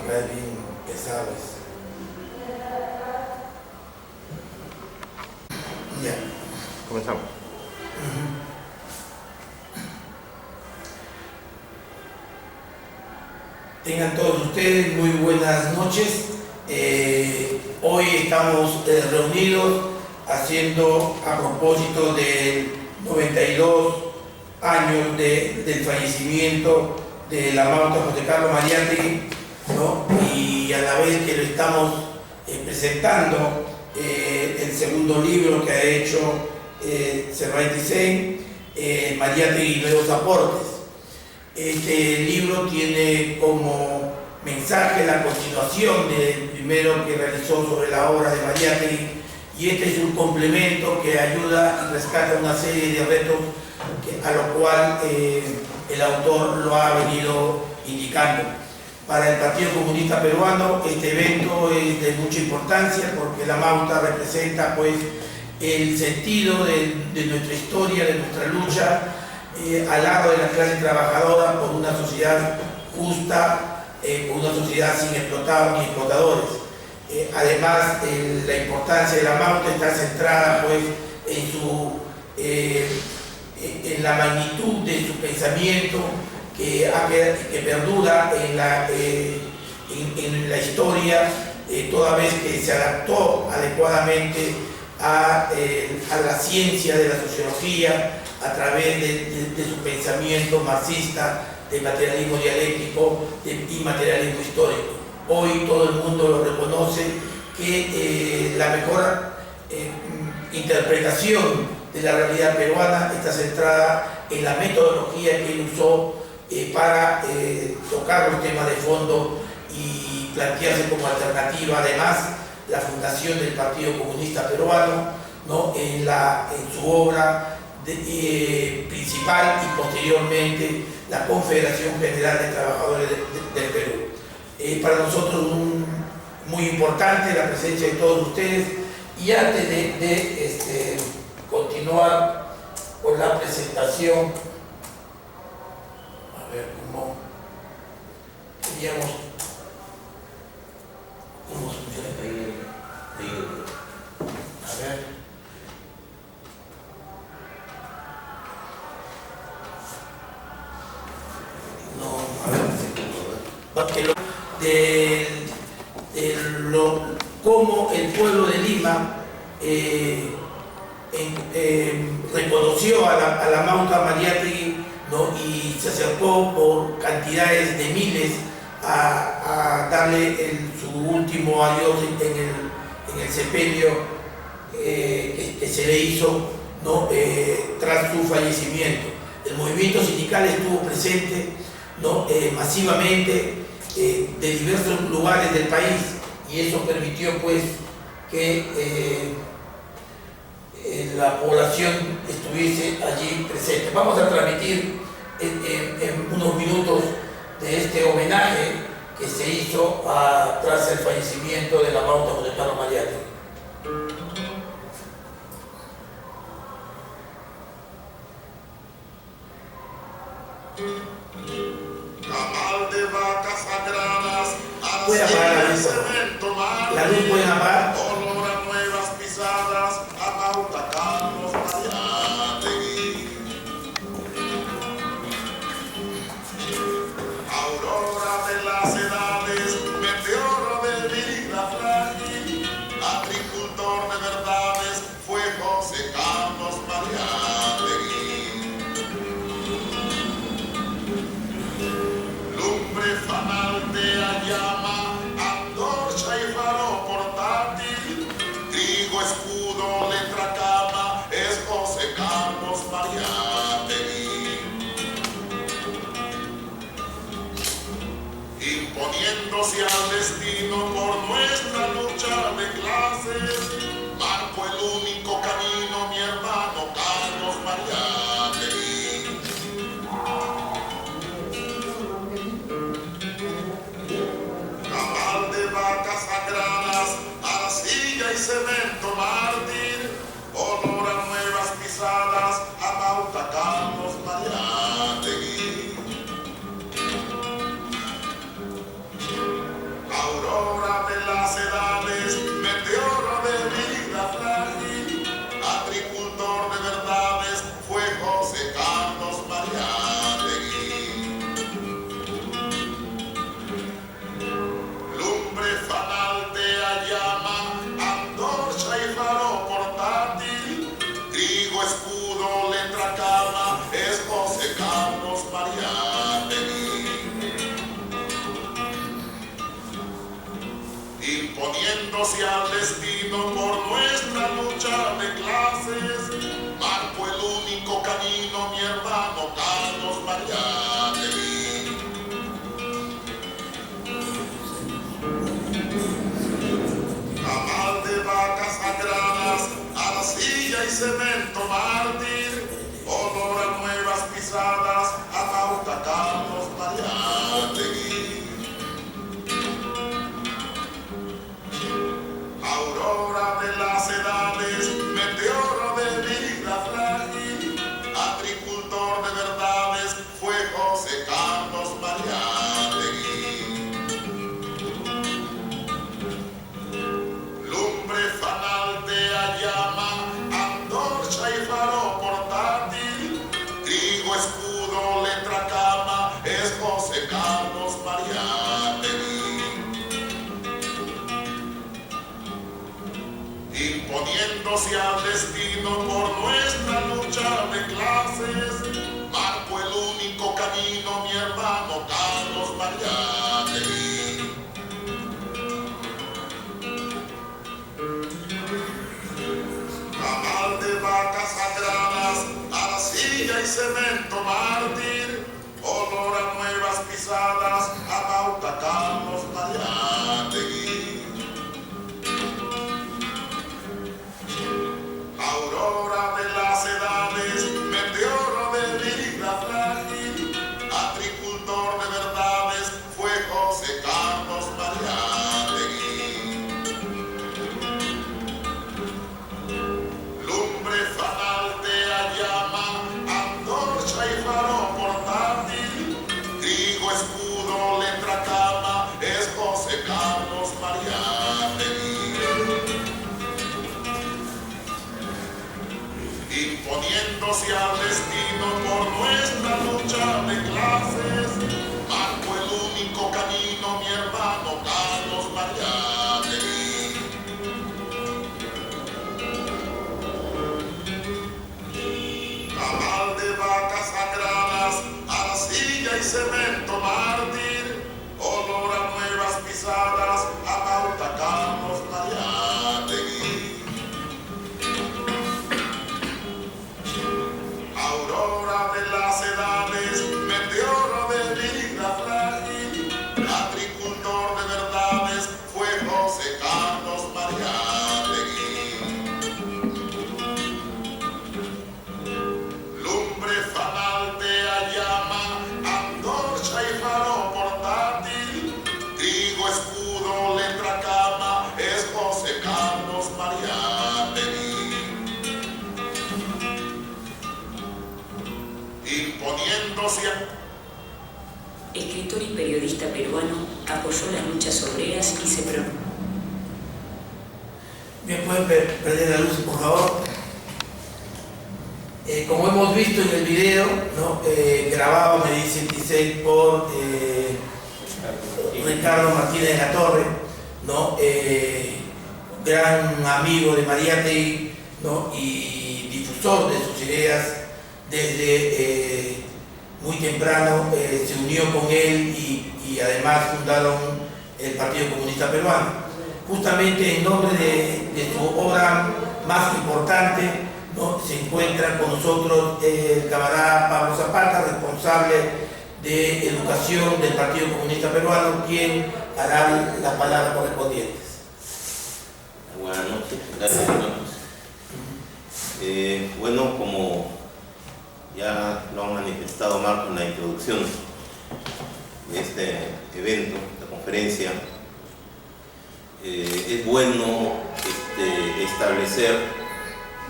cae bien pesados. Ya. Comenzamos. Tengan todos ustedes muy buenas noches. Hoy estamos reunidos haciendo a propósito del 92 años del fallecimiento de la Mauta José Carlos Mariátegui, ¿no? Y a la vez que lo estamos presentando el segundo libro que ha hecho Cervantes, Mariátegui y Nuevos Aportes. Este libro tiene como mensaje la continuación del primero que realizó sobre la obra de Mariátegui, y este es un complemento que ayuda y rescata una serie de retos a lo cual el autor lo ha venido indicando. Para el Partido Comunista Peruano este evento es de mucha importancia porque la Mauta representa pues el sentido de nuestra historia, de nuestra lucha al lado de la clase trabajadora por una sociedad justa, por una sociedad sin explotados ni explotadores. Además, la importancia de la Mauta está centrada pues en la magnitud de su pensamiento que perdura en la historia, toda vez que se adaptó adecuadamente a la ciencia de la sociología a través de su pensamiento marxista, de materialismo dialéctico y materialismo histórico. Hoy todo el mundo lo reconoce que la mejor interpretación de la realidad peruana está centrada en la metodología que él usó para tocar los temas de fondo y plantearse como alternativa, además, la fundación del Partido Comunista Peruano, ¿no? en su obra principal y posteriormente la Confederación General de Trabajadores del Perú. Para nosotros muy importante la presencia de todos ustedes, y antes de continuar con la presentación, a ver cómo queríamos, cómo funciona ahí. A ver. Cómo el pueblo de Lima reconoció a la Mauta Mariátegui, ¿no? Y se acercó por cantidades de miles a darle su último adiós en el sepelio que se le hizo, ¿no? Tras su fallecimiento. El movimiento sindical estuvo presente, ¿no? Masivamente de diversos lugares del país, y eso permitió pues que la población estuviese allí presente. Vamos a transmitir en unos minutos de este homenaje que se hizo tras el fallecimiento de la Mauta José Carlos Mariátegui. Pueden apagar la luz, la luz pueden apagar. Olor a nuevas pisadas, a Mauta Carlos Mariátegui. Aurora de las edades, meteoro de vida frágil, agricultor de verdades, fue José Carlos Mariátegui. Lumbre fanal de la llama, antorcha y faro portátil, trigo, escudo, letra, cama, es José Carlos Mariátegui. Imponiéndose al destino por nuestra lucha de clases, marcó el único camino mi hermano Carlos Mariátegui. Cabal de vacas sagradas, arcilla y cemento mártir, olor a nuevas pisadas, a Mauta Carlos Mariátegui. imponiéndose al destino por nuestra lucha de clases, marcó el único camino mi hermano Carlos Mariátegui. Camal de vacas sagradas, arcilla y cemento mártir, olor a nuevas pisadas, a pauta Carlos Mariátegui. Aurora de las edades, meteoro de vida frágil, agricultor de verdades, fue José Carlos Mariátegui. Lumbre fanal de llama, antorcha y faro portátil, trigo, escudo, letra, cama, es José Carlos Mariátegui. Imponiéndose al destino por nuestra lucha de clases, marcó el único camino mi hermano Carlos Mariátegui. Camal de vacas sagradas, arcilla y cemento mártir, olor a nuevas pisadas, a pauta Carlos Mariátegui. Aurora de las edades, meteoro de vida frágil, agricultor de verdades, fue José Carlos Mariátegui. Lumbre fanal de llama, antorcha y faro portátil, trigo, escudo, letra, cama, es José Carlos Mariátegui. Imponiéndose al destino por nuestra lucha de clases, marcó el único camino mi hermano Carlos Mariátegui. Camal de vacas sagradas, arcilla y cemento mártir, olor a nuevas pisadas, a pauta Carlos Mariátegui. Aurora de las edades, meteoro de vida frágil, agricultor de verdades, fue José Carlos Mariátegui. Lumbre fanal de llama, antorcha y faro portátil, trigo, escudo, letra, cama, es José Carlos Mariátegui. Imponiéndose a... Escritor y periodista peruano, apoyó las luchas obreras y se pronunció. Bien, pueden prender la luz, por favor. Como hemos visto en el video, ¿no? Grabado, me dice el 16 por Ricardo Martínez de la Torre, ¿no? Gran amigo de Mariátegui, ¿no? Y difusor de sus ideas. Desde muy temprano se unió con él y además fundaron el Partido Comunista Peruano. Justamente en nombre de su obra más importante, ¿no? Se encuentra con nosotros el camarada Pablo Zapata, responsable de educación del Partido Comunista Peruano, quien hará las palabras correspondientes. Buenas noches, gracias hermanos. Bueno, como ya lo han manifestado Marco en la introducción de este evento, esta conferencia, es bueno establecer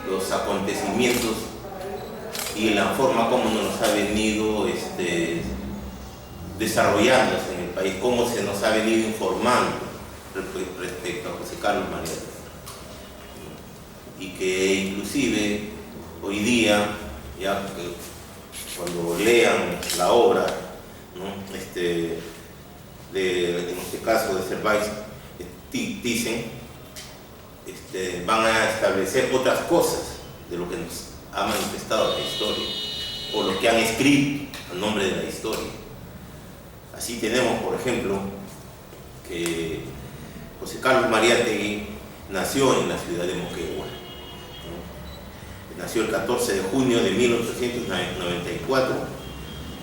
los acontecimientos y la forma como nos ha venido desarrollándose en el país, cómo se nos ha venido informando respecto a José Carlos Mariátegui, y que inclusive hoy día, ya que cuando lean la obra, ¿no? En este caso de Cervantes, dicen, van a establecer otras cosas de lo que nos ha manifestado la historia, o lo que han escrito a nombre de la historia. Así tenemos, por ejemplo, que José Carlos Mariátegui nació en la ciudad de Moquegua. Nació el 14 de junio de 1894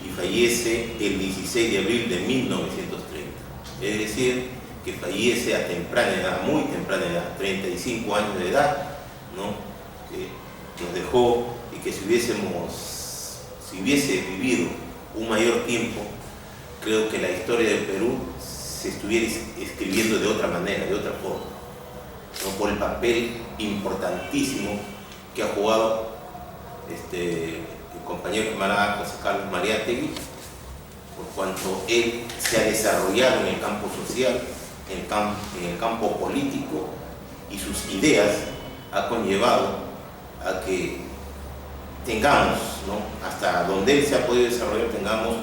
y fallece el 16 de abril de 1930. Es decir, que fallece a temprana edad, muy temprana edad, 35 años de edad, ¿no? Que nos dejó, y que si hubiese vivido un mayor tiempo, creo que la historia del Perú se estuviera escribiendo de otra manera, de otra forma, ¿no? Por el papel importantísimo que ha jugado el compañero camarada José Carlos Mariátegui, por cuanto él se ha desarrollado en el campo social, en el campo político, y sus ideas ha conllevado a que tengamos, ¿no?, hasta donde él se ha podido desarrollar, tengamos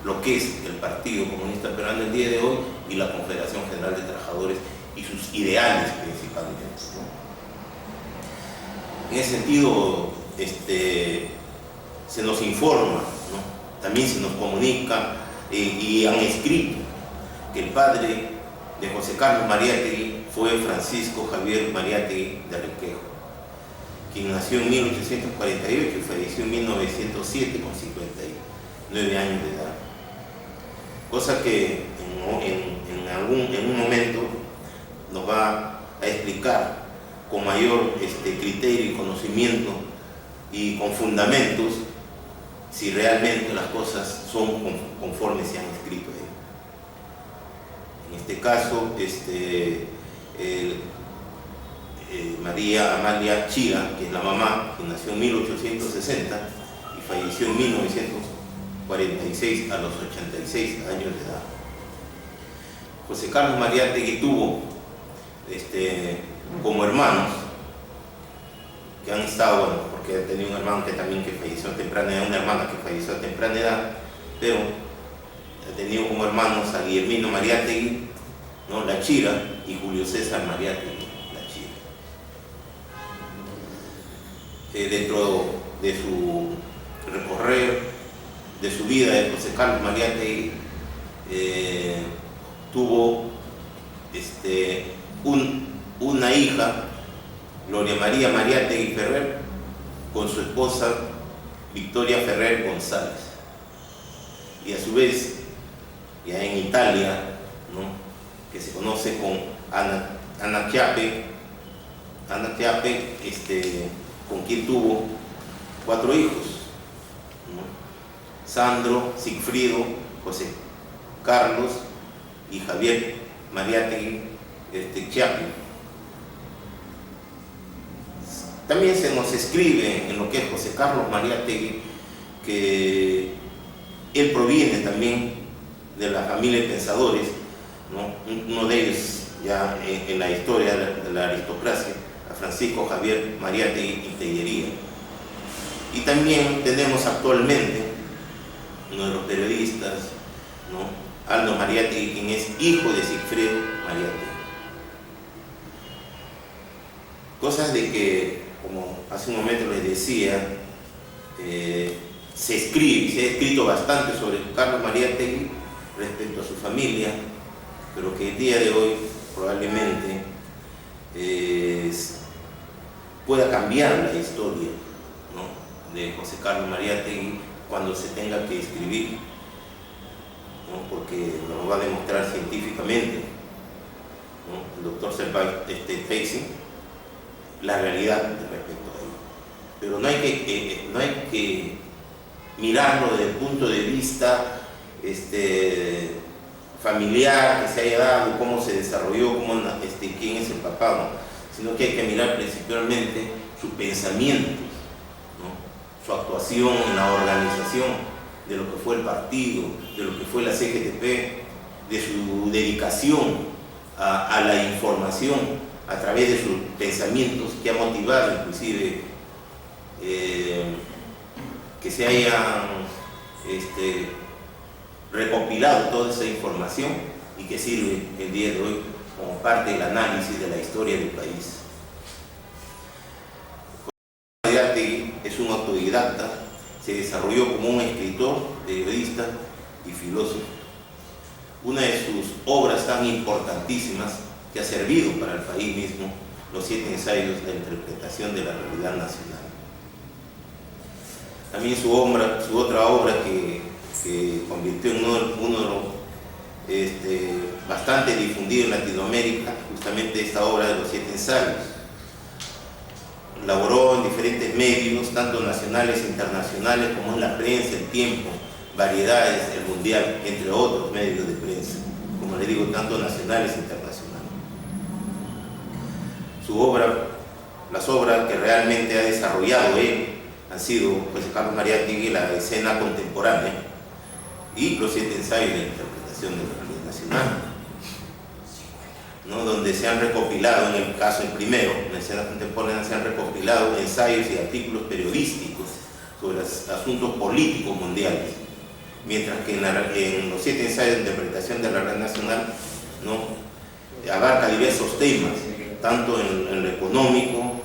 lo que es el Partido Comunista Peruano el día de hoy y la Confederación General de Trabajadores y sus ideales principalmente, ¿no? En ese sentido, se nos informa, ¿no?, también se nos comunica y han escrito que el padre de José Carlos Mariátegui fue Francisco Javier Mariátegui de Requejo, quien nació en 1848 y falleció en 1907 con 59 años de edad. Cosa que en un momento nos va a explicar con mayor criterio y conocimiento y con fundamentos si realmente las cosas son conforme se han escrito ahí. En este caso, María Amalia Chira, que es la mamá, que nació en 1860 y falleció en 1946 a los 86 años de edad. José Carlos Mariátegui tuvo como hermanos que han estado, bueno, porque ha tenido un hermano que falleció a temprana edad, una hermana que falleció a temprana edad, pero ha tenido como hermanos a Guillermino Mariátegui, ¿no?, la Chira, y Julio César Mariátegui, la Chira. Dentro de su recorrer, de su vida, de José Carlos Mariátegui tuvo una hija, Gloria María Mariátegui Ferrer, con su esposa Victoria Ferrer González, y a su vez, ya en Italia, ¿no?, que se conoce con Ana Chiappe, con quien tuvo 4 hijos, ¿no?, Sandro, Sigfrido, José Carlos y Javier Mariátegui Chiappe. También se nos escribe en lo que es José Carlos Mariátegui que él proviene también de la familia de pensadores, ¿no?, uno de ellos ya en la historia de la aristocracia, a Francisco Javier Mariátegui y Tellería. Y también tenemos actualmente uno de los periodistas, ¿no?, Aldo Mariátegui, quien es hijo de Sigfrido Mariátegui. Cosas de que, como hace un momento les decía, se ha escrito bastante sobre Carlos Mariátegui respecto a su familia, pero que el día de hoy probablemente pueda cambiar la historia, ¿no?, de José Carlos Mariátegui cuando se tenga que escribir, ¿no?, porque nos va a demostrar científicamente, ¿no?, el doctor Feixing, la realidad respecto a ello. Pero no hay que mirarlo desde el punto de vista familiar que se haya dado, cómo se desarrolló, quién es el papá, ¿no?, sino que hay que mirar principalmente su pensamiento, ¿no?, su actuación en la organización de lo que fue el partido, de lo que fue la CGTP, de su dedicación a la información a través de sus pensamientos, que ha motivado inclusive que se hayan recopilado toda esa información y que sirve el día de hoy como parte del análisis de la historia del país. Mariátegui es un autodidacta, se desarrolló como un escritor, periodista y filósofo. Una de sus obras tan importantísimas que ha servido para el país mismo, los 7 ensayos de interpretación de la realidad nacional. También su otra obra que convirtió en uno bastante difundido en Latinoamérica, justamente esta obra de los 7 ensayos. Laboró en diferentes medios, tanto nacionales e internacionales, como en la prensa, El Tiempo, Variedades, El Mundial, entre otros medios de prensa, como les digo, tanto nacionales e internacionales. Las obras que realmente ha desarrollado él han sido José Carlos Mariátegui, la escena contemporánea, y los 7 ensayos de interpretación de la realidad nacional, ¿no? Donde se han recopilado, en el caso el primero, en la escena contemporánea, se han recopilado ensayos y artículos periodísticos sobre asuntos políticos mundiales, mientras que en los 7 ensayos de interpretación de la realidad nacional, ¿no?, abarca diversos temas, tanto en lo económico,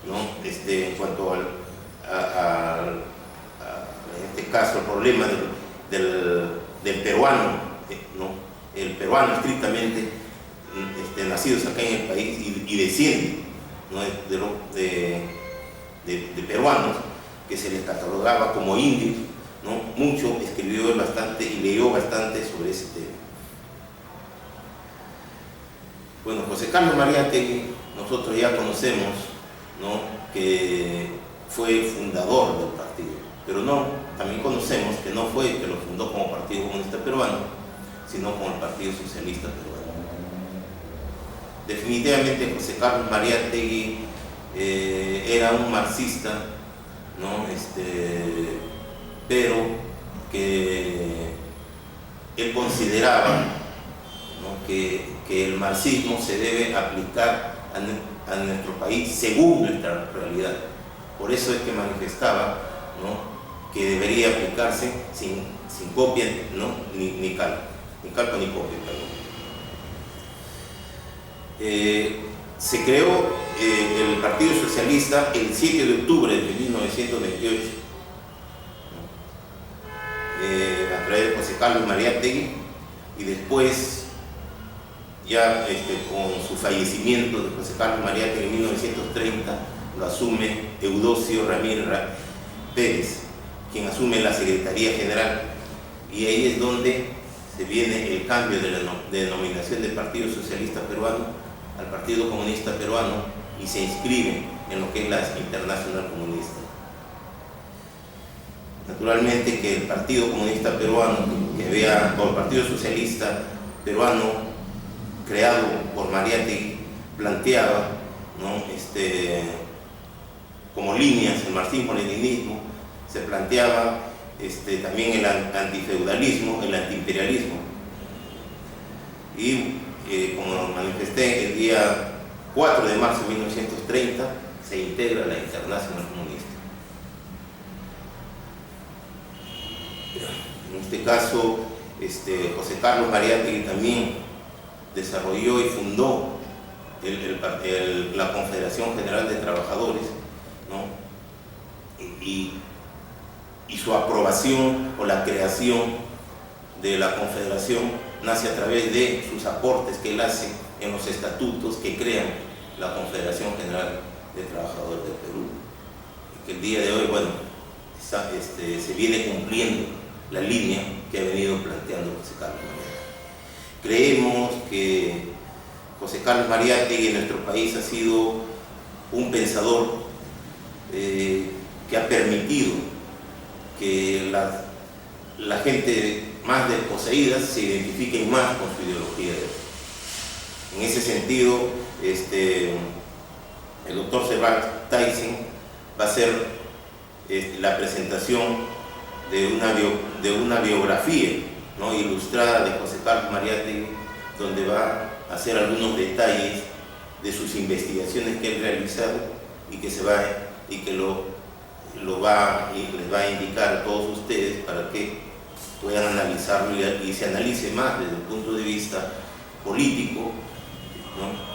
¿no?, en cuanto en este caso el problema del peruano, ¿no?, el peruano estrictamente nacidos acá en el país y desciende, ¿no?, de peruanos que se les catalogaba como indios, ¿no? Mucho escribió bastante y leyó bastante sobre ese tema. Bueno, José Carlos Mariátegui, nosotros ya conocemos, ¿no?, que fue fundador del partido, pero también conocemos que no fue que lo fundó como Partido Comunista Peruano, sino como el Partido Socialista Peruano. Definitivamente José Carlos Mariátegui era un marxista, ¿no?, pero que él consideraba, ¿no?, que el marxismo se debe aplicar a nuestro país según nuestra realidad. Por eso es que manifestaba, ¿no?, que debería aplicarse sin copia, ¿no?, ni calco ni copia, perdón. Se creó el Partido Socialista el 7 de octubre de 1928, ¿no?, a través de José Carlos Mariátegui, y después, ya con su fallecimiento de José Carlos Mariátegui en 1930, lo asume Eudosio Ramírez Pérez, quien asume la Secretaría General, y ahí es donde se viene el cambio de la denominación del Partido Socialista Peruano al Partido Comunista Peruano, y se inscribe en lo que es la Internacional Comunista. Naturalmente que el Partido Comunista Peruano, o el Partido Socialista Peruano, creado por Mariátegui, planteaba, ¿no?, como líneas el marxismo-leninismo, se planteaba también el antifeudalismo, el antiimperialismo. Y como manifesté, el día 4 de marzo de 1930 se integra la Internacional Comunista. En este caso, José Carlos Mariátegui también desarrolló y fundó la Confederación General de Trabajadores, ¿no?, y su aprobación o la creación de la Confederación nace a través de sus aportes que él hace en los estatutos que crean la Confederación General de Trabajadores del Perú, y que el día de hoy, bueno, se viene cumpliendo la línea que ha venido planteando José Carlos Mariátegui. Creemos que José Carlos Mariátegui en nuestro país ha sido un pensador que ha permitido que la gente más desposeída se identifiquen más con su ideología. En ese sentido, el doctor Sebald Tyson va a hacer la presentación de una biografía, ¿no?, ilustrada de José Carlos Mariátegui, donde va a hacer algunos detalles de sus investigaciones que él ha realizado y que les va a indicar a todos ustedes para que puedan analizarlo y se analice más desde el punto de vista político, ¿no?,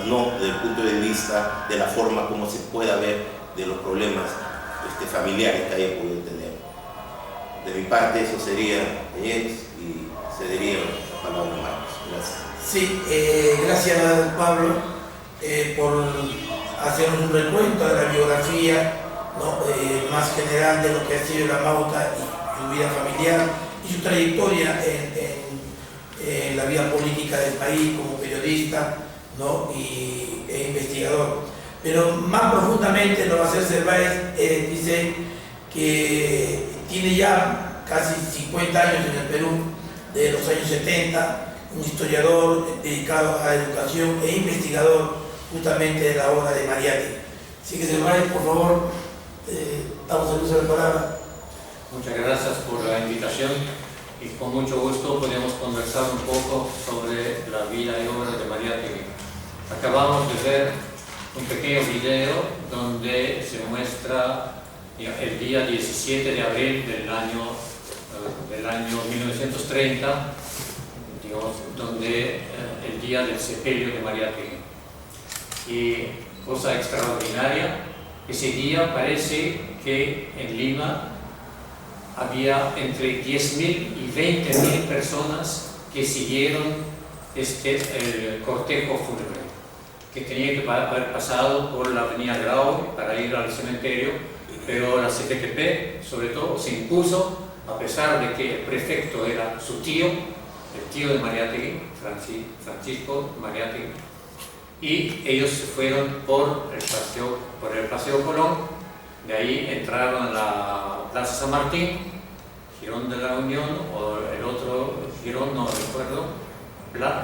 no desde el punto de vista de la forma como se pueda ver de los problemas familiares que haya podido tener. De mi parte eso sería, y cedería la palabra a Marcos. Gracias. Sí, gracias Pablo por hacernos un recuento de la biografía, ¿no? Más general de lo que ha sido la Mauta y su vida familiar y su trayectoria en la vida política del país como periodista, ¿no? e investigador. Pero más profundamente lo va a hacer Serváis, dice que tiene ya casi 50 años en el Perú, de los años 70, un historiador dedicado a la educación e investigador justamente de la obra de Mariátegui. Así que Serváis, por favor, damos el uso de la palabra. Muchas gracias por la invitación y con mucho gusto podemos conversar un poco sobre la vida y obra de Mariátegui. Acabamos de ver un pequeño video donde se muestra el día 17 de abril del año 1930, digamos, donde el día del sepelio de Mariátegui. Y cosa extraordinaria, ese día parece que en Lima había entre 10.000 y 20.000 personas que siguieron el cortejo fúnebre, que tenía que haber pasado por la avenida Grau para ir al cementerio, pero la CPTP sobre todo se impuso, a pesar de que el prefecto era su tío, el tío de Mariátegui, Francisco Mariátegui, y ellos se fueron por el Paseo Colón. De ahí entraron a la Plaza San Martín, Jirón de la Unión, o el otro Jirón, no recuerdo,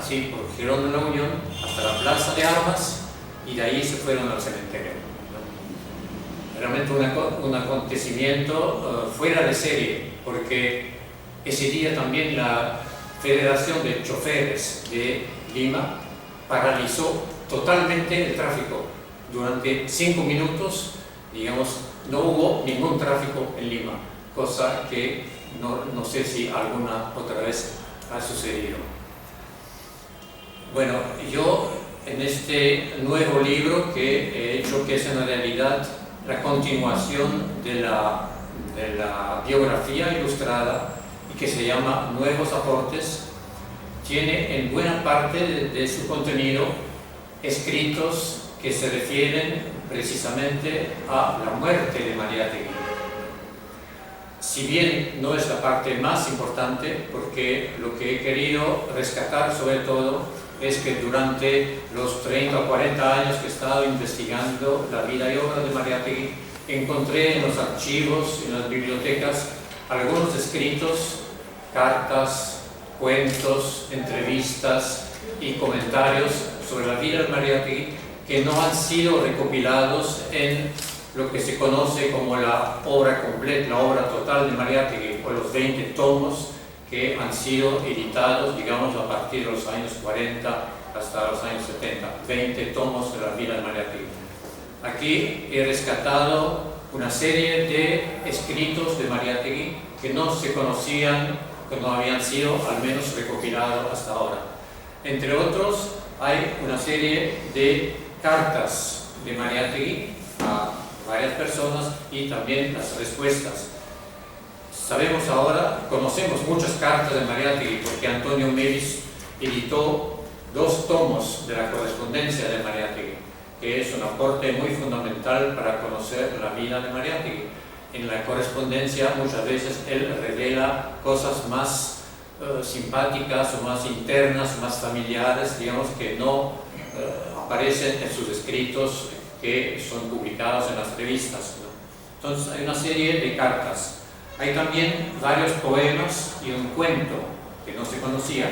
sí, por Jirón de la Unión, hasta la Plaza de Armas, y de ahí se fueron al cementerio. Realmente un acontecimiento fuera de serie, porque ese día también la Federación de Choferes de Lima paralizó totalmente el tráfico. Durante 5 minutos, digamos, no hubo ningún tráfico en Lima, cosa que no sé si alguna otra vez ha sucedido. Bueno, yo en este nuevo libro que he hecho, que es en realidad la continuación de la biografía ilustrada y que se llama Nuevos Aportes, tiene en buena parte de su contenido escritos que se refieren precisamente a la muerte de Mariátegui. Si bien no es la parte más importante, porque lo que he querido rescatar sobre todo es que durante los 30 o 40 años que he estado investigando la vida y obra de Mariátegui, encontré en los archivos, en las bibliotecas, algunos escritos, cartas, cuentos, entrevistas y comentarios sobre la vida de Mariátegui que no han sido recopilados en lo que se conoce como la obra completa, la obra total de Mariátegui, o los 20 tomos que han sido editados, digamos, a partir de los años 40 hasta los años 70, 20 tomos de la vida de Mariátegui. Aquí he rescatado una serie de escritos de Mariátegui que no se conocían, que no habían sido al menos recopilados hasta ahora. Entre otros, hay una serie de cartas de Mariátegui a varias personas y también las respuestas. Sabemos ahora, conocemos muchas cartas de Mariátegui porque Antonio Melis editó 2 tomos de la correspondencia de Mariátegui, que es un aporte muy fundamental para conocer la vida de Mariátegui. En la correspondencia muchas veces él revela cosas más simpáticas o más internas, más familiares, digamos, que no aparecen en sus escritos que son publicados en las revistas, ¿no? Entonces hay una serie de cartas. Hay también varios poemas y un cuento que no se conocía.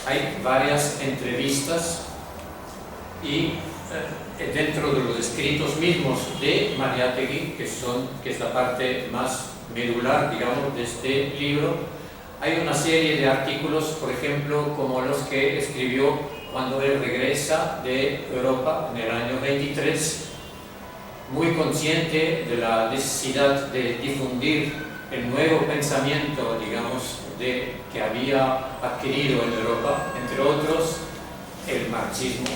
Hay varias entrevistas y dentro de los escritos mismos de Mariátegui, que es la parte más medular, digamos, de este libro, hay una serie de artículos, por ejemplo, como los que escribió cuando él regresa de Europa en el año 23, muy consciente de la necesidad de difundir el nuevo pensamiento, digamos, que había adquirido en Europa, entre otros, el marxismo.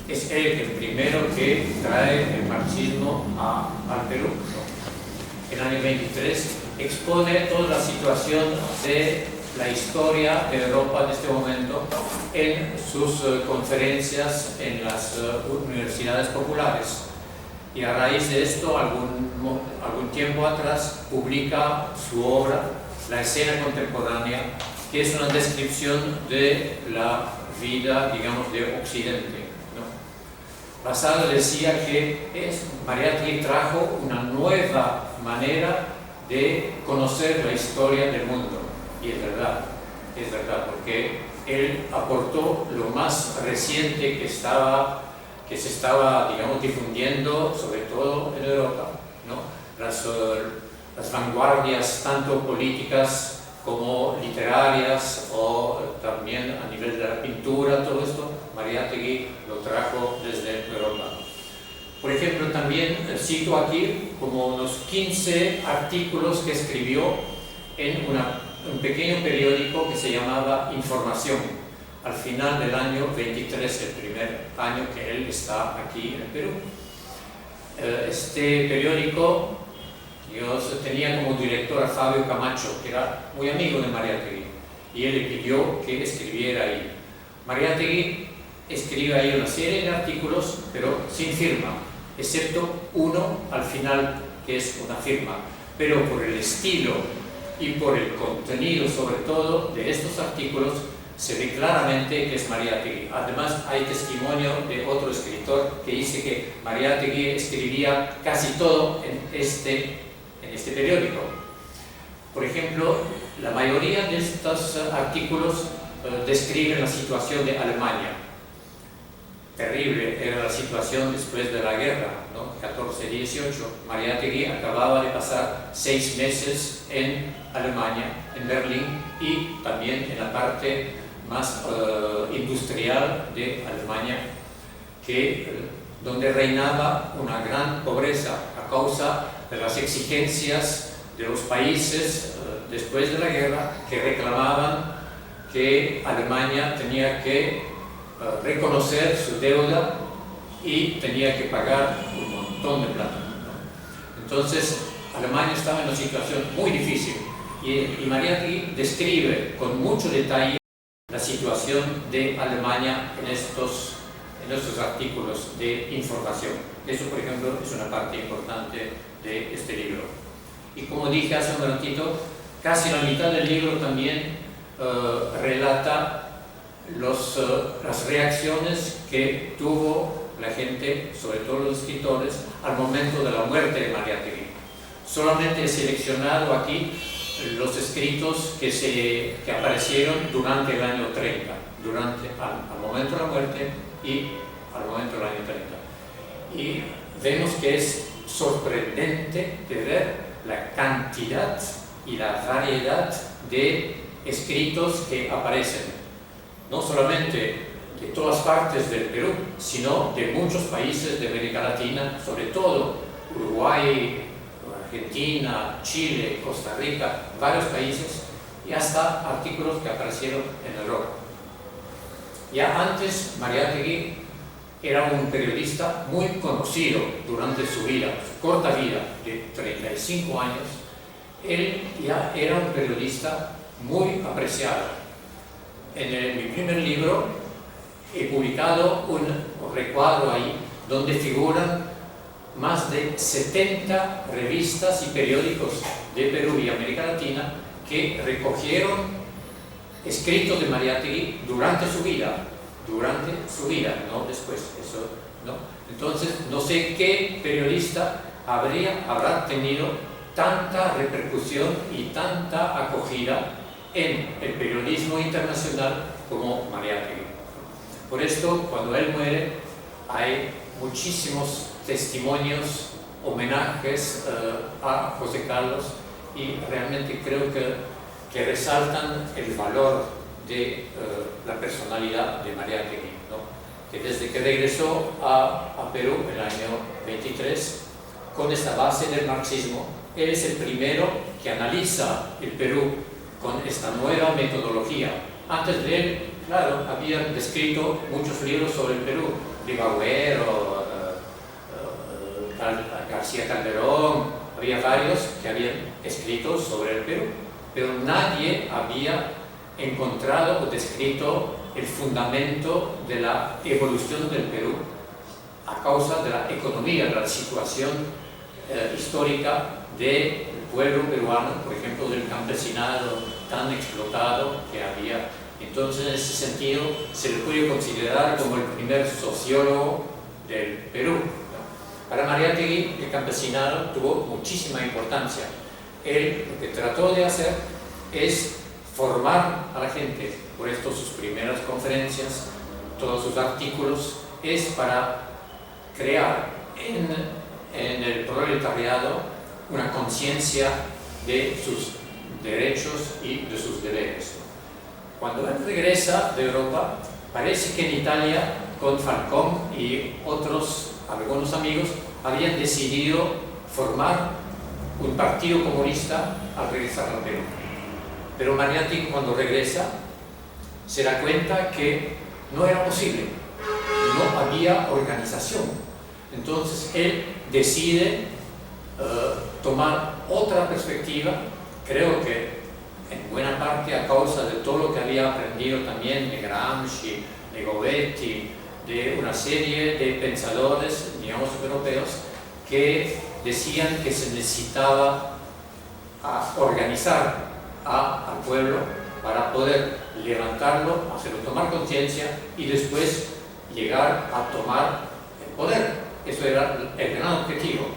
Es él el primero que trae el marxismo al Perú. En el año 23 expone toda la situación de la historia de Europa en este momento en sus conferencias en las universidades populares. Y a raíz de esto, algún tiempo atrás, publica su obra, La escena contemporánea, que es una descripción de la vida, digamos, de Occidente, ¿no? Basada decía que Mariátegui trajo una nueva manera de conocer la historia del mundo. Y es verdad, porque él aportó lo más reciente que se estaba, digamos, difundiendo, sobre todo en Europa, ¿no? Las vanguardias, tanto políticas como literarias, o también a nivel de la pintura, todo esto, Mariátegui lo trajo desde Europa. Por ejemplo, también cito aquí como unos 15 artículos que escribió en un pequeño periódico que se llamaba Información, al final del año 23, el primer año que él está aquí en el Perú. Este periódico, yo tenía como director a Fabio Camacho, que era muy amigo de Mariátegui, y él le pidió que escribiera ahí. Mariátegui escribe ahí una serie de artículos, pero sin firma, excepto uno al final, que es una firma. Pero por el estilo y por el contenido, sobre todo, de estos artículos, se ve claramente que es Mariátegui. Además, hay testimonio de otro escritor que dice que Mariátegui escribía casi todo en este periódico. Por ejemplo, la mayoría de estos artículos describen la situación de Alemania. Terrible era la situación después de la guerra, ¿no? 14-18. Mariátegui acababa de pasar 6 meses en Alemania, en Berlín, y también en la parte más industrial de Alemania, donde reinaba una gran pobreza a causa de las exigencias de los países después de la guerra, que reclamaban que Alemania tenía que reconocer su deuda y tenía que pagar un montón de plata, ¿no? Entonces, Alemania estaba en una situación muy difícil, y Mariátegui describe con mucho detalle la situación de Alemania en estos artículos de información. Eso, por ejemplo, es una parte importante de este libro. Y como dije hace un ratito, casi la mitad del libro también relata las reacciones que tuvo la gente, sobre todo los escritores, al momento de la muerte de Mariátegui. Solamente he seleccionado aquí los escritos que aparecieron durante el año 30, al momento de la muerte y al momento del año 30. Y vemos que es sorprendente de ver la cantidad y la variedad de escritos que aparecen, no solamente de todas partes del Perú, sino de muchos países de América Latina, sobre todo Uruguay, Argentina, Chile, Costa Rica, varios países, y hasta artículos que aparecieron en Europa. Ya antes, Mariátegui era un periodista muy conocido durante su vida, su corta vida de 35 años. Él ya era un periodista muy apreciado. En mi primer libro he publicado un recuadro ahí donde figuran más de 70 revistas y periódicos de Perú y América Latina que recogieron escritos de Mariátegui durante su vida, no después, eso, ¿no? Entonces, no sé qué periodista habrá tenido tanta repercusión y tanta acogida en el periodismo internacional como Mariátegui. Por esto, cuando él muere, hay muchísimos testimonios, homenajes a José Carlos, y realmente creo que resaltan el valor de la personalidad de Mariátegui, ¿no? Que desde que regresó a Perú en el año 23, con esta base del marxismo, él es el primero que analiza el Perú con esta nueva metodología. Antes de él, claro, habían escrito muchos libros sobre el Perú, Ribagüero, García Calderón, había varios que habían escrito sobre el Perú, pero nadie había encontrado o descrito el fundamento de la evolución del Perú a causa de la economía, de la situación histórica del pueblo peruano, por ejemplo, del campesinado tan explotado que había. Entonces, en ese sentido, se le puede considerar como el primer sociólogo del Perú. Para Mariátegui, el campesinado tuvo muchísima importancia. Él lo que trató de hacer es formar a la gente. Por esto sus primeras conferencias, todos sus artículos, es para crear en el proletariado una conciencia de sus derechos y de sus deberes. Cuando él regresa de Europa, parece que en Italia, con Falcón y algunos amigos, habían decidido formar un partido comunista al regresar al Perú. Pero Mariátegui, cuando regresa, se da cuenta que no era posible, no había organización. Entonces él decide tomar otra perspectiva, creo que en buena parte a causa de todo lo que había aprendido también de Gramsci, de Gobetti, de una serie de pensadores, digamos, europeos, que decían que se necesitaba organizar al pueblo para poder levantarlo, hacerlo tomar conciencia y después llegar a tomar el poder. Eso era el gran objetivo.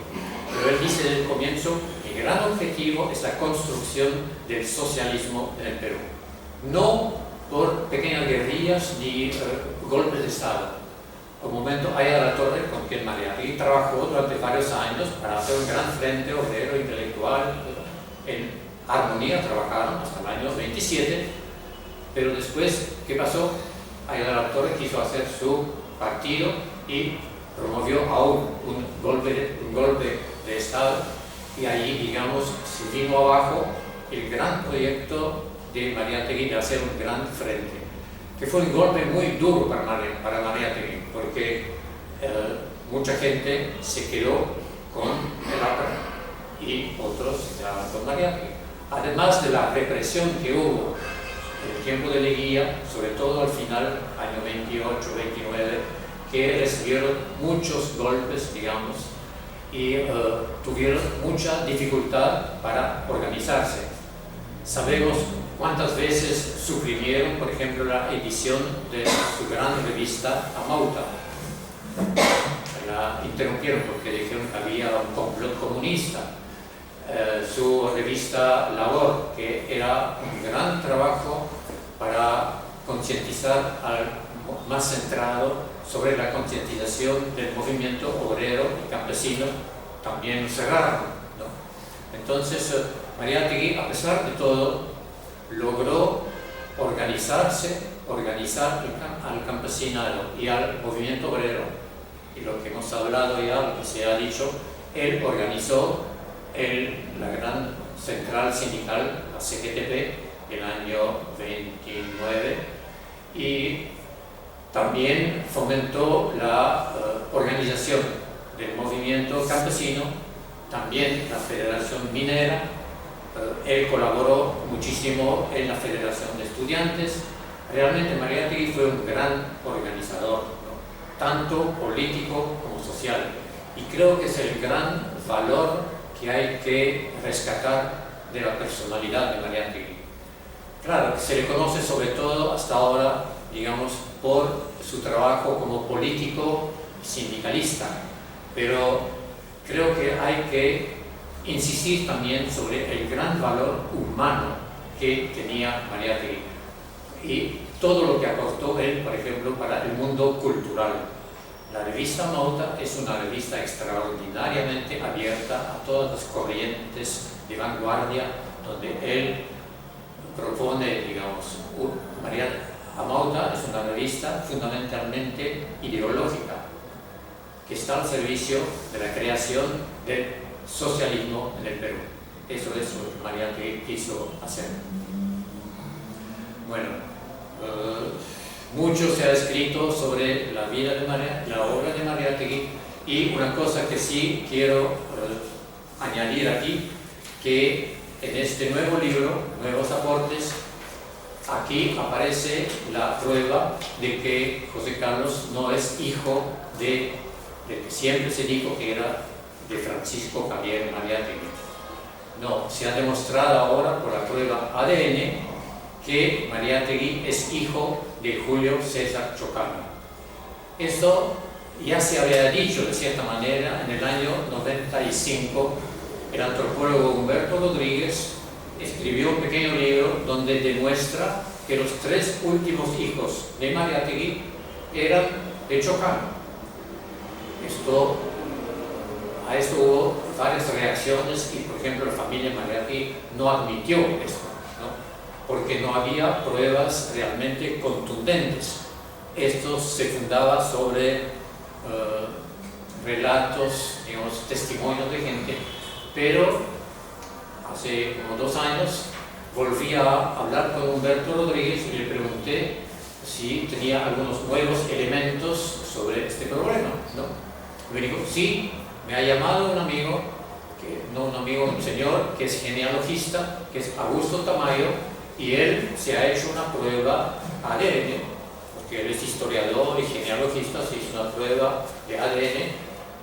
Pero él dice desde el comienzo, el gran objetivo es la construcción del socialismo en el Perú. No por pequeñas guerrillas ni golpes de Estado. Al momento, Aya La Torre, con quien Mariátegui trabajó durante varios años para hacer un gran frente obrero intelectual, en armonía trabajaron hasta el año 27, pero después, ¿qué pasó? Aya La Torre quiso hacer su partido y promovió aún un golpe de Estado, y allí, digamos, se vino abajo el gran proyecto de Mariátegui de hacer un gran frente, que fue un golpe muy duro para Mariátegui, porque mucha gente se quedó con el APRA y otros ya con Mariátegui. Además de la represión que hubo en el tiempo de Leguía, sobre todo al final, año 28, 29, que recibieron muchos golpes, digamos, y tuvieron mucha dificultad para organizarse. Sabemos cuántas veces suprimieron, por ejemplo, la edición de su gran revista Amauta. La interrumpieron porque dijeron que había un complot comunista. Su revista Labor, que era un gran trabajo para concientizar más centrado sobre la concientización del movimiento obrero y campesino, también cerraron, ¿no? Entonces, Mariátegui, a pesar de todo, logró organizar al campesinado y al movimiento obrero, y lo que hemos hablado ya, lo que se ha dicho, él organizó la gran central sindical, la CGTP, el año 29, y también fomentó la organización del movimiento campesino, también la Federación Minera. Él colaboró muchísimo en la Federación de Estudiantes. Realmente Mariátegui fue un gran organizador, ¿no? Tanto político como social. Y creo que es el gran valor que hay que rescatar de la personalidad de Mariátegui. Claro, se le conoce sobre todo hasta ahora, digamos, por su trabajo como político sindicalista, pero creo que hay que insistir también sobre el gran valor humano que tenía Mariátegui y todo lo que aportó él, por ejemplo, para el mundo cultural. La revista Amauta es una revista extraordinariamente abierta a todas las corrientes de vanguardia, donde él propone, digamos, Amauta es una revista fundamentalmente ideológica que está al servicio de la creación del socialismo en el Perú. Eso es lo que Mariátegui quiso hacer. Bueno, mucho se ha escrito sobre la vida de la obra de Mariátegui, y una cosa que sí quiero añadir aquí, que en este nuevo libro, Nuevos Aportes, aquí aparece la prueba de que José Carlos no es hijo de que siempre se dijo que era de Francisco Javier Mariátegui. No, se ha demostrado ahora por la prueba ADN que Mariátegui es hijo de Julio César Chocano. Esto ya se había dicho de cierta manera en el año 95. El antropólogo Humberto Rodríguez escribió un pequeño libro donde demuestra que los 3 últimos hijos de Mariátegui eran de Chocano. A esto hubo varias reacciones y, por ejemplo, la familia Mariátegui no admitió esto, ¿no? Porque no había pruebas realmente contundentes. Esto se fundaba sobre relatos, digamos, testimonios de gente, pero hace como 2 años volví a hablar con Humberto Rodríguez y le pregunté si tenía algunos nuevos elementos sobre este problema, ¿no? Me dijo, sí, me ha llamado un amigo, un señor que es genealogista, que es Augusto Tamayo, y él se ha hecho una prueba ADN, porque él es historiador y genealogista, se hizo una prueba de ADN,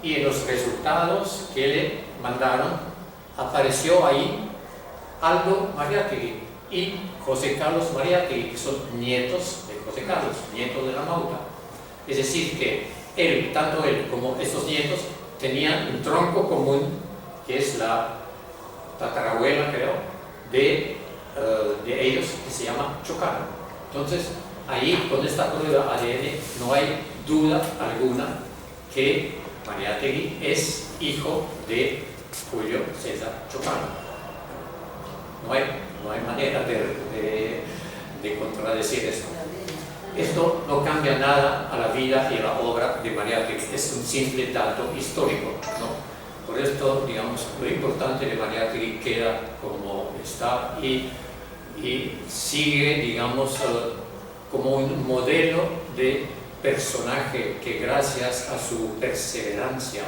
y en los resultados que le mandaron apareció ahí Aldo Mariátegui y José Carlos Mariátegui, que son nietos de José Carlos, nietos de la Mauta. Es decir, que tanto él como estos nietos tenían un tronco común, que es la tatarabuela, creo, de ellos, que se llama Chocano. Entonces, ahí con esta prueba ADN no hay duda alguna que Mariátegui es hijo de Julio César Chocano. No hay manera de contradecir esto. Esto no cambia nada a la vida y a la obra de Mariátegui, es un simple dato histórico, ¿no? Por esto, digamos, lo importante de Mariátegui queda como está y sigue, digamos, como un modelo de personaje que, gracias a su perseverancia,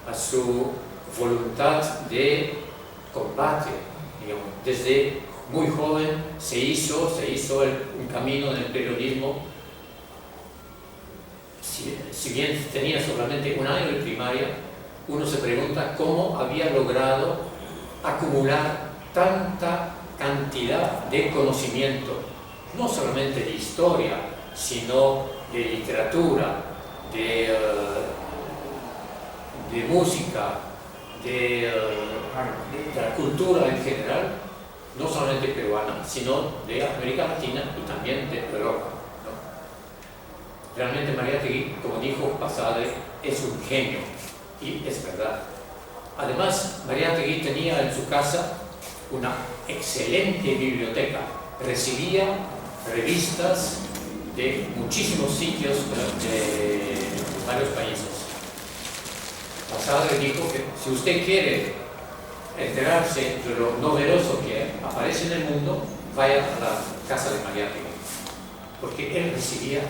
a su voluntad de combate, digamos, desde muy joven se hizo un camino en el periodismo. Si bien tenía solamente 1 año de primaria, uno se pregunta cómo había logrado acumular tanta cantidad de conocimiento, no solamente de historia, sino de literatura, de música, de la cultura en general, no solamente peruana, sino de América Latina y también de Europa, ¿no? Realmente Mariátegui, como dijo Basadre, es un genio, y es verdad. Además, Mariátegui tenía en su casa una excelente biblioteca, recibía revistas de muchísimos sitios de varios países. Basadre dijo que si usted quiere enterarse de lo novedoso que aparece en el mundo, vaya a la casa de Mariátegui, porque él recibía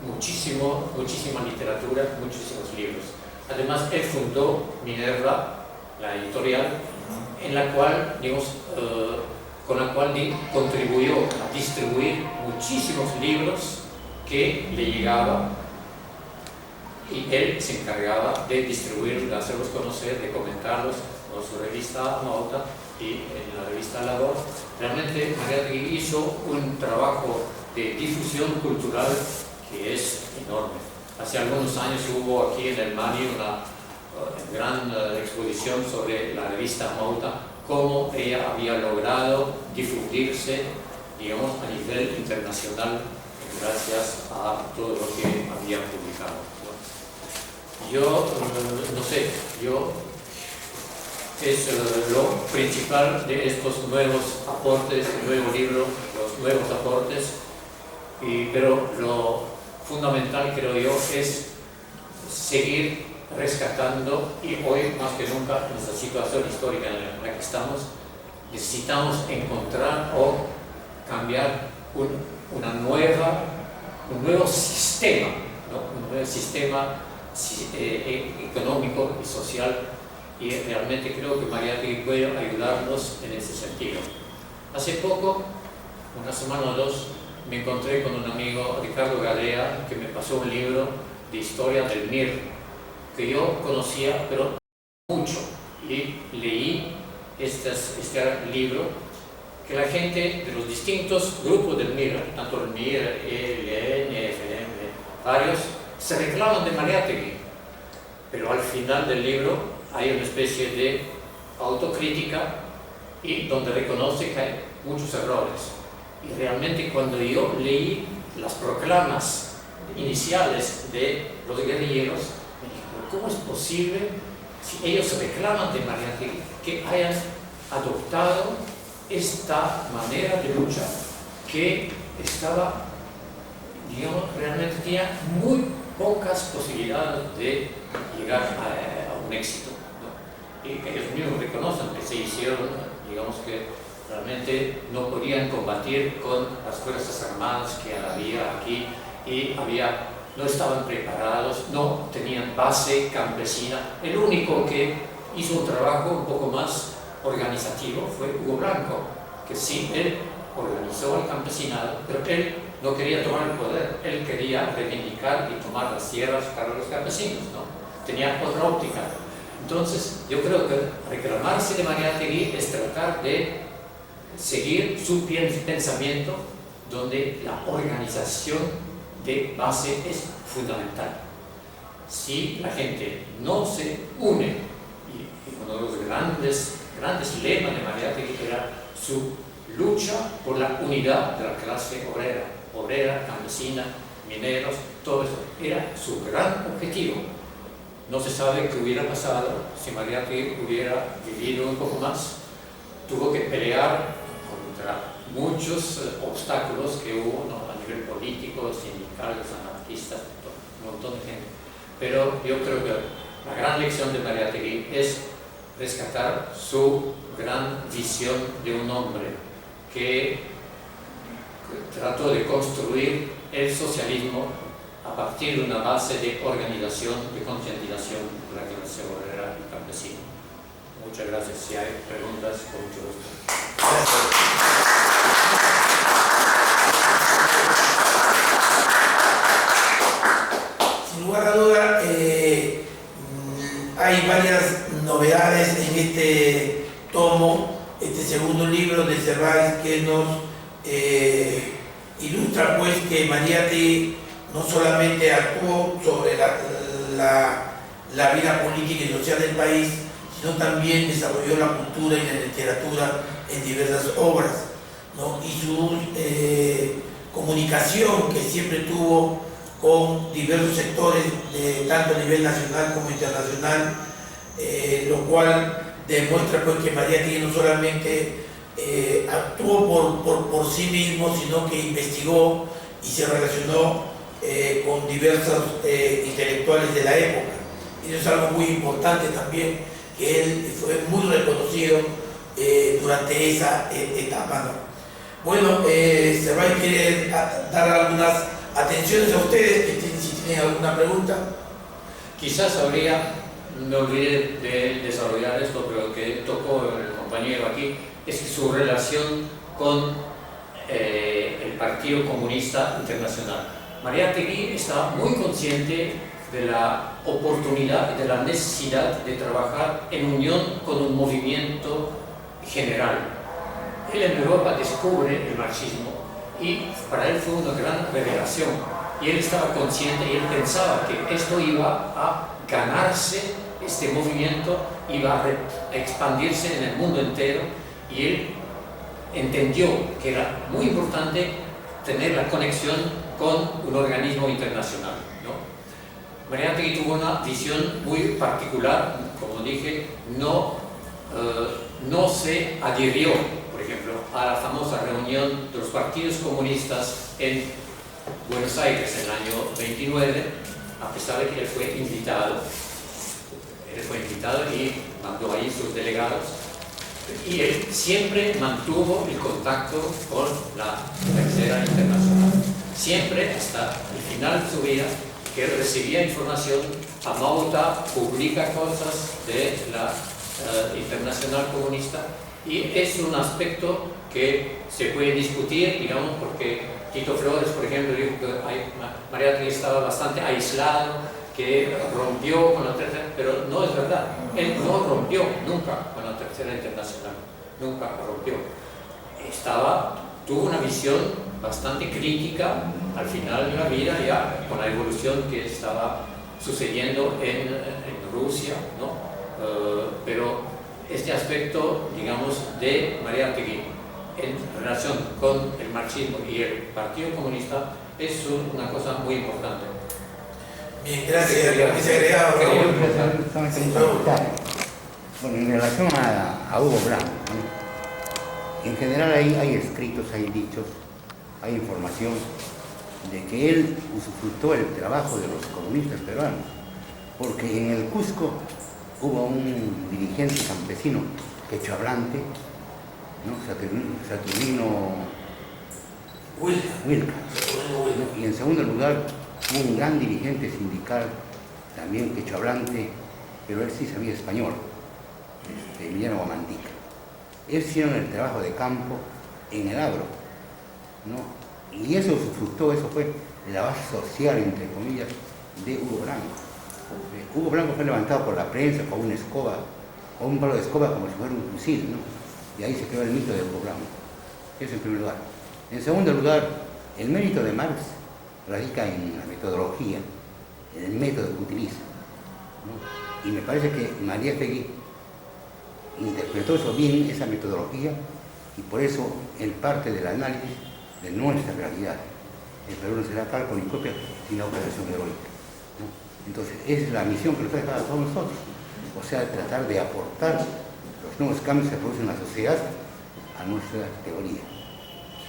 muchísima literatura, muchísimos libros. Además, él fundó Minerva, la editorial, en la cual, digamos, con la cual contribuyó a distribuir muchísimos libros que le llegaban, y él se encargaba de distribuirlos, de hacerlos conocer, de comentarlos con su revista Mauta y en la revista Labor. Realmente Mariátegui hizo un trabajo de difusión cultural que es enorme. Hace algunos años hubo aquí en el Mani una gran exposición sobre la revista Mauta, cómo ella había logrado difundirse, digamos, a nivel internacional gracias a todo lo que había publicado, ¿no? Yo, no sé, es lo principal de estos nuevos aportes, el nuevo libro, los nuevos aportes, pero lo fundamental, creo yo, es seguir rescatando, y hoy más que nunca en esta situación histórica en la que estamos, necesitamos encontrar o cambiar un nuevo sistema, ¿no? Un nuevo sistema económico y social, y realmente creo que Mariátegui puede ayudarnos en ese sentido. Hace poco una semana o dos, me encontré con un amigo, Ricardo Galea, que me pasó un libro de historia del MIR, que yo conocía, pero mucho, y leí este libro, que la gente de los distintos grupos del MIR, tanto el MIR, ELN, FM, varios, se reclaman de Mariátegui, pero al final del libro hay una especie de autocrítica y donde reconoce que hay muchos errores. Y realmente cuando yo leí las proclamas iniciales de los guerrilleros, me dije, ¿cómo es posible, si ellos se reclaman de Mariátegui, que hayan adoptado esta manera de luchar que estaba, digamos, realmente tenía muy pocas posibilidades de llegar a un éxito, ¿no? Y ellos mismos reconocen que se hicieron, digamos que realmente no podían combatir con las fuerzas armadas que había aquí y no estaban preparados, no tenían base campesina. El único que hizo un trabajo un poco más organizativo fue Hugo Blanco, que sí, él organizó el campesinado, pero él no quería tomar el poder, él quería reivindicar y tomar las tierras para los campesinos, ¿no? Tenía otra óptica. Entonces, yo creo que reclamarse de Mariátegui es tratar de seguir su pensamiento, donde la organización de base es fundamental. Si la gente no se une, y uno de los grandes lemas de Mariátegui era su lucha por la unidad de la clase obrera, campesina, mineros, todo eso, era su gran objetivo. No se sabe qué hubiera pasado si Mariátegui hubiera vivido un poco más. Tuvo que pelear contra muchos obstáculos que hubo, ¿no? A nivel político, sindical, anarquistas, un montón de gente. Pero yo creo que la gran lección de Mariátegui es rescatar su gran visión de un hombre que trató de construir el socialismo a partir de una base de organización, de concientización de la clase obrera y campesina. Muchas gracias. Si hay preguntas, con mucho gusto. Sin lugar a duda, hay varias novedades en este tomo, este segundo libro de Servais, que nos ilustra pues que Mariátegui no solamente actuó sobre la vida política y social del país, sino también desarrolló la cultura y la literatura en diversas obras, ¿no? Y su comunicación que siempre tuvo con diversos sectores, tanto a nivel nacional como internacional, lo cual demuestra pues que Mariátegui no solamente actuó por sí mismo, sino que investigó y se relacionó con diversos intelectuales de la época. Y eso es algo muy importante también, que él fue muy reconocido durante esa etapa, ¿no? Bueno, Servais quiere dar algunas atenciones a ustedes, si tienen alguna pregunta. Quizás me olvidé de desarrollar esto, pero lo que tocó el compañero aquí es que su relación con el Partido Comunista Internacional. Mariátegui estaba muy consciente de la oportunidad y de la necesidad de trabajar en unión con un movimiento general. Él en Europa descubre el marxismo y para él fue una gran revelación. Y él estaba consciente y él pensaba que esto iba a ganarse, este movimiento iba a expandirse en el mundo entero, y él entendió que era muy importante tener la conexión con un organismo internacional, ¿no? Mariátegui tuvo una visión muy particular, como dije, no se adhirió, por ejemplo, a la famosa reunión de los partidos comunistas en Buenos Aires en el año 29, a pesar de que él fue invitado. Él fue invitado y mandó ahí sus delegados. Y él siempre mantuvo el contacto con la Tercera Internacional. Siempre, hasta el final de su vida, que él recibía información, Amauta publica cosas de la Internacional Comunista, Y es un aspecto que se puede discutir, digamos, porque Tito Flores, por ejemplo, dijo que Mariátegui estaba bastante aislado, que rompió con la tercera, pero no es verdad. Él no rompió nunca con la Tercera Internacional, nunca rompió. Tuvo una visión bastante crítica al final de la vida, ya con la evolución que estaba sucediendo en Rusia, ¿no? Pero este aspecto, digamos, de Mariátegui en relación con el marxismo y el Partido Comunista es una cosa muy importante. Bien, gracias, viceagregado. Bueno, en relación a Hugo Blanco, ¿no? En general hay escritos, hay dichos, hay información de que él usufructó el trabajo de los comunistas peruanos, porque en el Cusco hubo un dirigente campesino quechohablante, ¿no? Saturnino Huilca, ¿no? Y en segundo lugar hubo un gran dirigente sindical, también quechohablante, pero él sí sabía español, Emiliano Guamantica. Ellos hicieron el trabajo de campo en el agro, ¿no? Y eso usufructó, eso fue la base social, entre comillas, de Hugo Blanco. Hugo Blanco fue levantado por la prensa con una escoba, o un palo de escoba como si fuera un fusil, ¿no? Y ahí se quedó el mito de Hugo Blanco. Eso en primer lugar. En segundo lugar, el mérito de Marx radica en la metodología, en el método que utiliza, ¿no? Y me parece que Mariátegui interpretó eso bien, esa metodología, y por eso él parte del análisis de nuestra realidad. El Perú no será cálculo ni copia, sino operación heroica, ¿no? Entonces, esa es la misión que nos ha dejado a todos nosotros, o sea, tratar de aportar los nuevos cambios que se producen en la sociedad a nuestra teoría,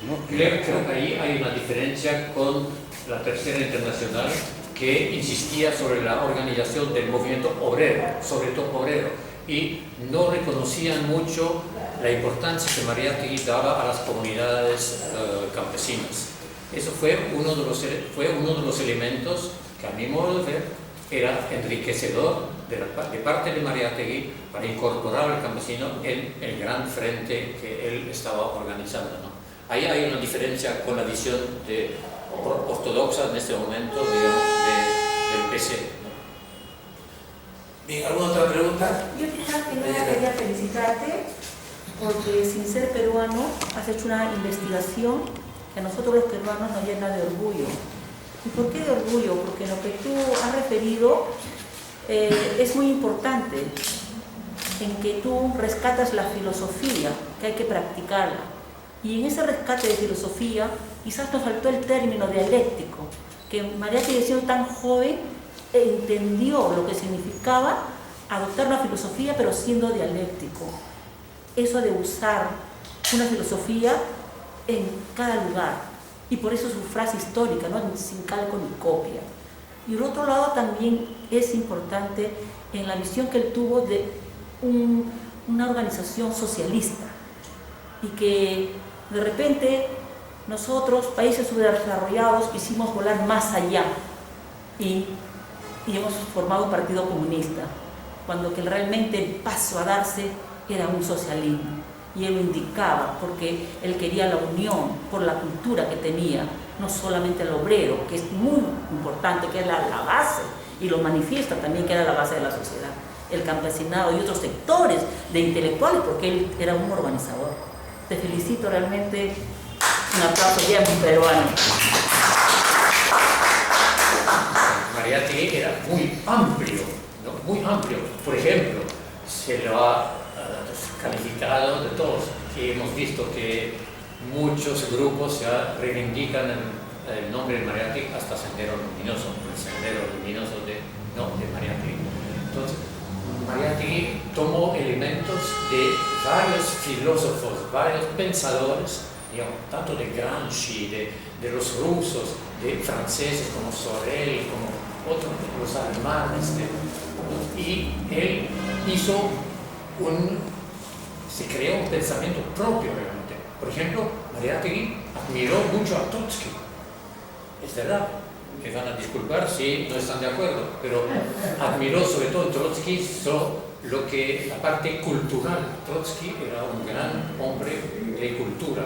¿no? Creo que ahí hay una diferencia con la Tercera Internacional, que insistía sobre la organización del movimiento obrero, sobre todo obrero, y no reconocían mucho la importancia que Mariátegui daba a las comunidades campesinas. Eso fue uno de los elementos que, a mi modo de ver, era enriquecedor de parte de Mariátegui para incorporar al campesino en el gran frente que él estaba organizando, ¿no? Ahí hay una diferencia con la visión ortodoxa en este momento, digamos, del PC, ¿no? Bien, ¿alguna otra pregunta? Yo quería felicitarte porque, sin ser peruano, has hecho una investigación que a nosotros los peruanos nos llena de orgullo. ¿Y por qué de orgullo? Porque lo que tú has referido es muy importante, en que tú rescatas la filosofía, que hay que practicarla. Y en ese rescate de filosofía, quizás nos faltó el término dialéctico, que Mariátegui, siendo tan joven, entendió lo que significaba adoptar una filosofía, pero siendo dialéctico. Eso de usar una filosofía en cada lugar. Y por eso su frase histórica, ¿no? Sin calco ni copia. Y por otro lado también es importante en la visión que él tuvo de una organización socialista, y que de repente nosotros, países subdesarrollados, quisimos volar más allá y hemos formado un partido comunista, cuando que realmente el paso a darse era un socialismo. Y él lo indicaba porque él quería la unión por la cultura que tenía, no solamente el obrero, que es muy importante, que es la base, y lo manifiesta también, que era la base de la sociedad, el campesinado y otros sectores de intelectuales, porque él era un organizador. Te felicito realmente, un aplauso bien peruano. Mariátegui era muy amplio, ¿no? Muy amplio. Por ejemplo, se lo ha calificado de todos, y hemos visto que muchos grupos ya reivindican el nombre de Mariátegui, hasta Sendero Luminoso, el Sendero Luminoso de Mariátegui. Entonces, Mariátegui tomó elementos de varios filósofos, varios pensadores, digamos, tanto de Gramsci, de los rusos, de franceses como Sorel, como otros, los alemanes, y él se creó un pensamiento propio realmente. Por ejemplo, Mariátegui admiró mucho a Trotsky. Es verdad, me van a disculpar si no están de acuerdo, pero admiró sobre todo Trotsky lo que la parte cultural. Trotsky era un gran hombre de cultura,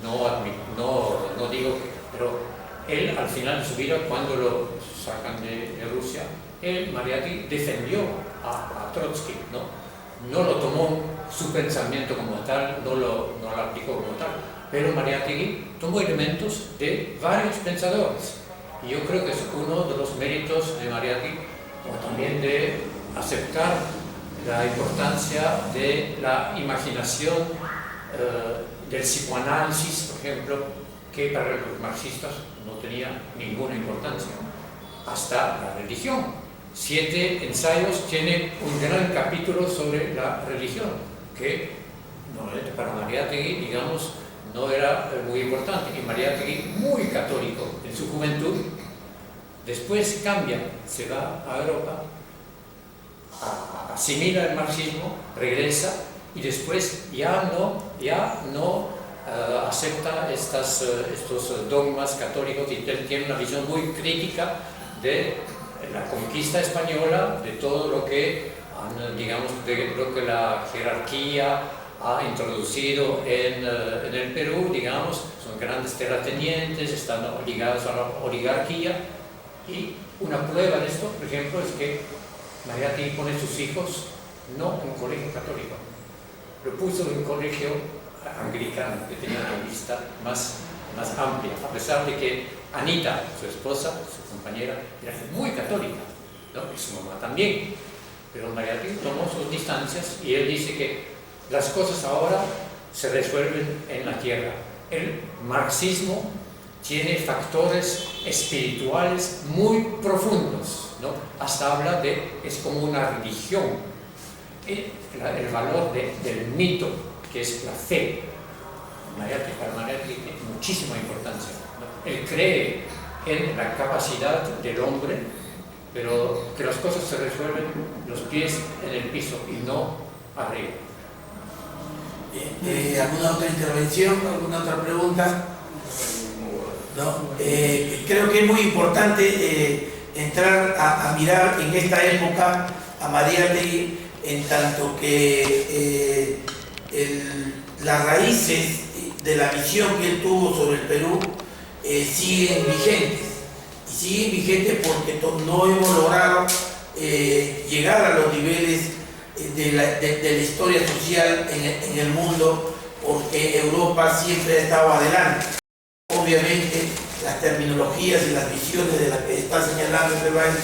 no digo que, pero él al final de su vida, cuando lo sacan de Rusia, Mariátegui defendió a Trotsky, no lo tomó su pensamiento como tal, no lo aplicó como tal, pero Mariátegui tomó elementos de varios pensadores. Y yo creo que es uno de los méritos de Mariátegui, como también de aceptar la importancia de la imaginación, del psicoanálisis, por ejemplo, que para los marxistas no tenía ninguna importancia, hasta la religión. 7 ensayos tiene un gran capítulo sobre la religión, que para Mariátegui, digamos, no era muy importante. Y Mariátegui, muy católico en su juventud, después cambia, se va a Europa, asimila el marxismo, regresa y después ya no acepta estos dogmas católicos, y él tiene una visión muy crítica de la conquista española, de todo lo que, digamos, de lo que la jerarquía ha introducido en el Perú, digamos, son grandes terratenientes, están ligados a la oligarquía, y una prueba de esto, por ejemplo, es que Mariátegui pone a sus hijos no en un colegio católico, lo puso en un colegio anglicano, que tenía una vista más amplia, a pesar de que Anita, su esposa, su compañera, era muy católica, y su mamá también, pero Mariátegui tomó sus distancias, y él dice que las cosas ahora se resuelven en la tierra. El marxismo tiene factores espirituales muy profundos, hasta habla es como una religión, el valor del mito, que es la fe. Para Mariátegui tiene muchísima importancia, Él cree en la capacidad del hombre, pero que las cosas se resuelven los pies en el piso y no arriba. ¿Alguna otra intervención? ¿Alguna otra pregunta? ¿No? Creo que es muy importante entrar a mirar en esta época a Mariátegui, en tanto que las raíces de la visión que él tuvo sobre el Perú siguen vigentes. Y siguen vigentes porque no hemos logrado llegar a los niveles de la historia social en el mundo, porque Europa siempre ha estado adelante. Obviamente las terminologías y las visiones de las que está señalando Ceballos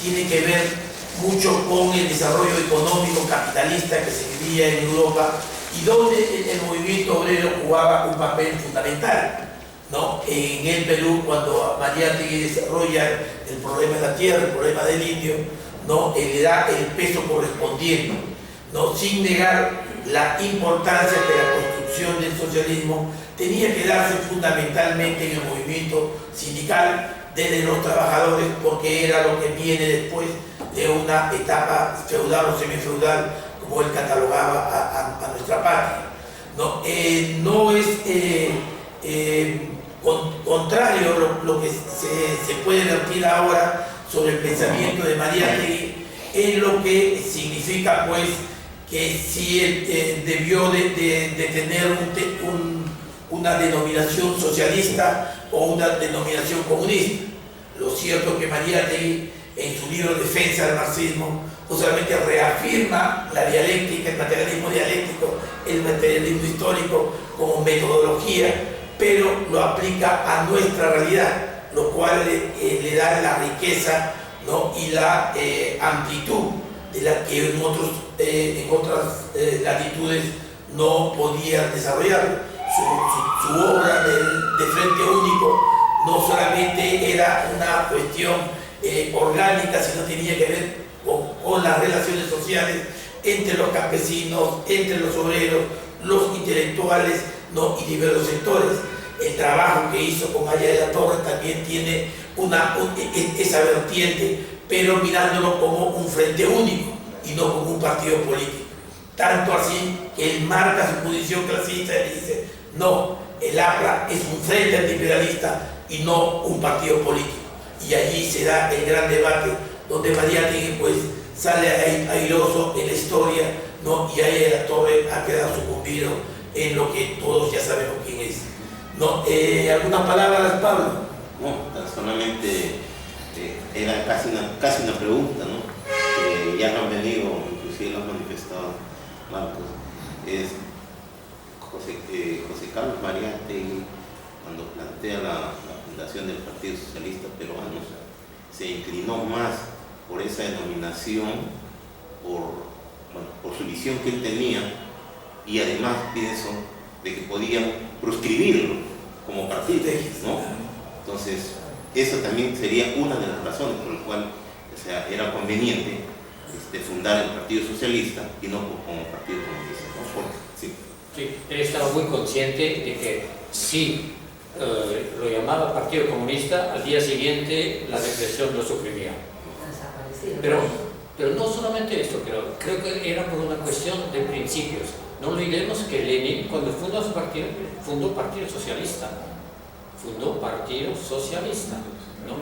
tienen que ver mucho con el desarrollo económico capitalista que se vivía en Europa, y donde el movimiento obrero jugaba un papel fundamental, En el Perú, cuando Mariátegui desarrolla el problema de la tierra, el problema del indio, le da el peso correspondiente, sin negar la importancia que la construcción del socialismo tenía que darse fundamentalmente en el movimiento sindical desde los trabajadores, porque era lo que viene después de una etapa feudal o semifeudal, como él catalogaba a nuestra patria. No es contrario lo que se puede vertir ahora sobre el pensamiento de Mariátegui, en lo que significa, pues, que si él debió de tener una denominación socialista o una denominación comunista. Lo cierto es que Mariátegui, en su libro Defensa del Marxismo, no solamente reafirma la dialéctica, el materialismo dialéctico, el materialismo histórico como metodología, pero lo aplica a nuestra realidad, lo cual le da la riqueza, y la amplitud de la que en otras latitudes no podía desarrollar. Su obra de Frente Único no solamente era una cuestión orgánica, sino tenía que ver con las relaciones sociales entre los campesinos, entre los obreros, los intelectuales, y diversos sectores. El trabajo que hizo con Aya de la Torre también tiene esa vertiente, pero mirándolo como un frente único y no como un partido político. Tanto así que él marca su posición clasista y dice: no, el APRA es un frente antiimperialista y no un partido político. Y allí se da el gran debate, donde Mariátegui, pues, sale airoso en la historia, ¿no? Y ahí la torre ha quedado sucumbido en lo que todos ya sabemos quién es, ¿no? ¿Algunas palabras, Pablo? No, tan solamente era casi una pregunta, ¿no? Que ya lo han venido, inclusive lo han manifestado Marcos. Es José Carlos Mariátegui, cuando plantea la fundación del Partido Socialista Peruano, se inclinó más por esa denominación, por su visión que él tenía, y además pienso de que podían proscribirlo como partido, ¿no? Entonces, eso también sería una de las razones por las cuales, o sea, era conveniente fundar el Partido Socialista y no como Partido Comunista, ¿no? Porque, sí. Sí, él estaba muy consciente de que si lo llamaba Partido Comunista, al día siguiente la represión lo suprimía. Pero no solamente esto, creo que era por una cuestión de principios. No olvidemos que Lenin, cuando fundó su partido, fundó Partido Socialista. Fundó Partido Socialista, ¿no?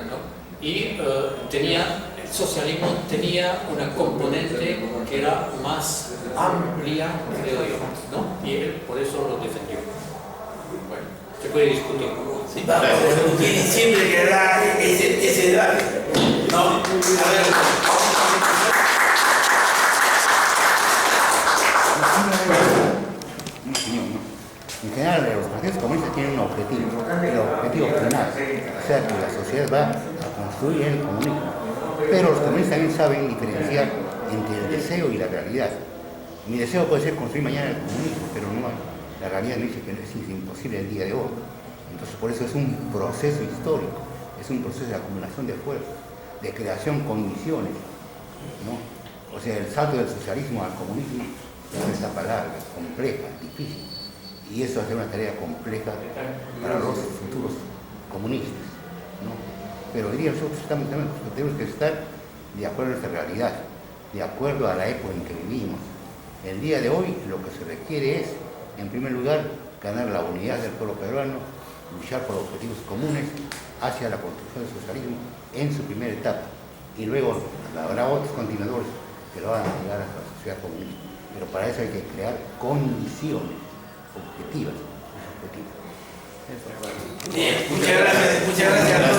¿No? Y el socialismo tenía una componente que era más amplia, creo yo, ¿no? Y él por eso lo defendió. Bueno, se puede discutir. Sí, vamos a discutir siempre que da ese debate, ¿no? A ver. En general, los partidos comunistas tienen un objetivo, el objetivo final, o sea, que la sociedad va a construir el comunismo. Pero los comunistas también saben diferenciar entre el deseo y la realidad. Mi deseo puede ser construir mañana el comunismo, pero no, la realidad me dice que es imposible el día de hoy. Entonces, por eso es un proceso histórico, es un proceso de acumulación de fuerzas, de creación con misiones, ¿no? O sea, el salto del socialismo al comunismo es esta palabra, compleja, difícil. Y eso hace una tarea compleja para los futuros comunistas, ¿no? Pero hoy día nosotros tenemos que estar de acuerdo a nuestra realidad, de acuerdo a la época en que vivimos. El día de hoy lo que se requiere es, en primer lugar, ganar la unidad del pueblo peruano, luchar por objetivos comunes hacia la construcción del socialismo en su primera etapa. Y luego habrá otros continuadores que lo van a llegar a la sociedad comunista. Pero para eso hay que crear condiciones objetivas. Bien, muchas gracias.